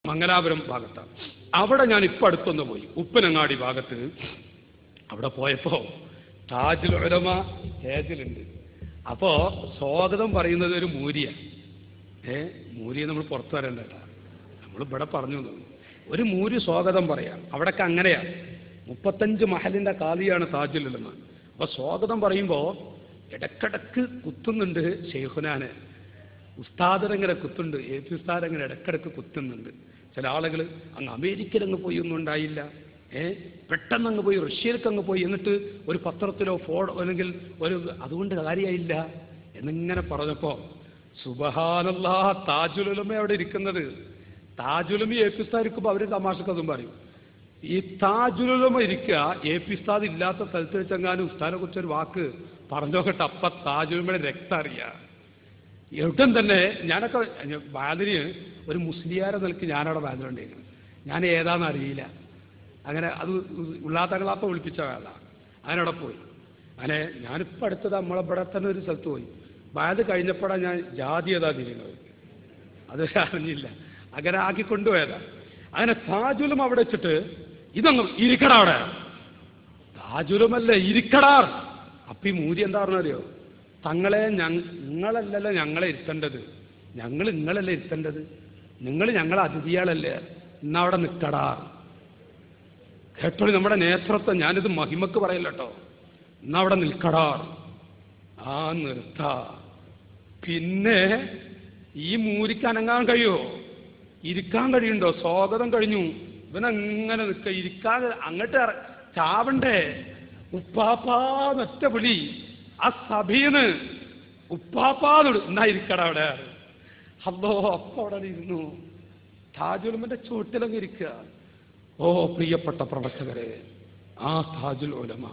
മംഗലാപുരം ഭാഗത്താണ്. അവിടെ ഞാൻ ഇപ്പം അടുത്തൊന്ന് പോയി, ഉപ്പനങ്ങാടി ഭാഗത്ത്. അവിടെ പോയപ്പോൾ താജുൽ ഉലമ സ്റ്റേജിലുണ്ട്. അപ്പോൾ സ്വാഗതം പറയുന്നത് ഒരു മൂരിയ. മൂരിയെ നമ്മൾ പുറത്തു വരണ്ട കേട്ടാ, നമ്മൾ ഇവിടെ പറഞ്ഞു ഒരു മൂരി സ്വാഗതം പറയാം. അവിടൊക്കെ അങ്ങനെയാണ്. 35 മഹലിൻ്റെ കാലിയാണ് താജുൽ ഉലമ. അപ്പോൾ സ്വാഗതം പറയുമ്പോൾ ഇടക്കിടക്ക് കുത്തുന്നുണ്ട് ഷെയ്ഖുനാനെ. ഉസ്താദരങ്ങനെ കുത്തുണ്ട്, എപി ഉസ്താദരങ്ങനെ ഇടക്കിടക്ക് കുത്തുന്നുണ്ട്. ചില ആളുകൾ അങ്ങ് അമേരിക്കയിലങ്ങ് പോയി ഒന്നും ഉണ്ടായില്ല, പെട്ടെന്ന് അങ്ങ് പോയി റഷ്യയിലേക്ക് അങ്ങ് പോയി, എന്നിട്ട് ഒരു പത്രത്തിലോ അല്ലെങ്കിൽ അതുകൊണ്ട് കാര്യമായില്ല എന്നിങ്ങനെ പറഞ്ഞപ്പോൾ സുബ്ഹാനല്ലാഹ്, താജുൽ ഉലമ അവിടെ ഇരിക്കുന്നത്. താജുൽ ഉലമ എപി ഉസ്താദ് ഇരിക്കുമ്പോൾ അവർ തമാശക്കതും പറയും. ഈ താജുൽ ഉലമ ഇരിക്കുക, എപി ഉസ്താദ് ഇല്ലാത്ത സ്ഥലത്ത് വെച്ചെങ്ങാനും ഉസ്താദിനെ കുറിച്ചൊരു വാക്ക് പറഞ്ഞോക്കട്ടെ, അപ്പം താജുൽ ഉലമയുടെ രക്തം അറിയാം. എവിടം തന്നെ ഞാനൊക്കെ ബാദരിന് ഒരു മുസ്ലിയാരെ നിലയ്ക്ക് ഞാനവിടെ ബാദറുണ്ടായിരുന്നു. ഞാൻ ഏതാണെന്ന് അറിയില്ല. അങ്ങനെ അത് ഉള്ളാത്തകളാപ്പ വിളിപ്പിച്ച വേല. അങ്ങനെ അവിടെ പോയി. അങ്ങനെ ഞാനിപ്പോൾ അടുത്തത് നമ്മളിവിടെ തന്നെ ഒരു സ്ഥലത്ത് പോയി. ബാദ് കഴിഞ്ഞപ്പോഴാണ് ഞാൻ ജാതിയതാ തിരിയുന്നത്, അത് അറിഞ്ഞില്ല. അങ്ങനെ ആക്കിക്കൊണ്ടുപോയതാ. അങ്ങനെ താജുലും അവിടെ വെച്ചിട്ട് ഇതങ്ങ് ഇരിക്കടാ, അവിടെ താജുലുമല്ലേ ഇരിക്കടാ. അപ്പം ഈ മൂരി എന്താ പറഞ്ഞറിയോ, തങ്ങളെ നിങ്ങളല്ലല്ലോ ഞങ്ങളെ ഇരുത്തേണ്ടത്, ഞങ്ങൾ നിങ്ങളല്ലേ ഇരുത്തേണ്ടത്, നിങ്ങൾ ഞങ്ങളെ അതിഥിയാളല്ലേ, ഇന്നവിടെ നിൽക്കടാ. കേട്ടോളി നമ്മുടെ നേതൃത്വം, ഞാനിത് മഹിമക്ക് പറയല്ലോ കേട്ടോ, ഇന്നവിടെ നിൽക്കടാ. ആ നിർത്ത. പിന്നെ ഈ മൂരിക്ക് അനങ്ങാൻ കഴിയുമോ? ഇരിക്കാൻ കഴിയുണ്ടോ? സ്വാഗതം കഴിഞ്ഞു, ഇവനങ്ങനെ നിൽക്ക, ഇരിക്കാൻ അങ്ങോട്ട് ചാവണ്ടേ. ഉപ്പാപ്പാന്നൊറ്റ വിളി ആ സഭീന്ന്, ഉപ്പാപ്പാന്നോട് എന്നാ ഇരിക്കട അവിടെ. അല്ലോ അപ്പൊ അവിടെ ഇരുന്നു. താജുൽ ഉലമന്റെ ചുവട്ടിലങ്ങ് ഇരിക്കുക. ഓ പ്രിയപ്പെട്ട പ്രവർത്തകരെ, ആ താജുൽ ഉലമ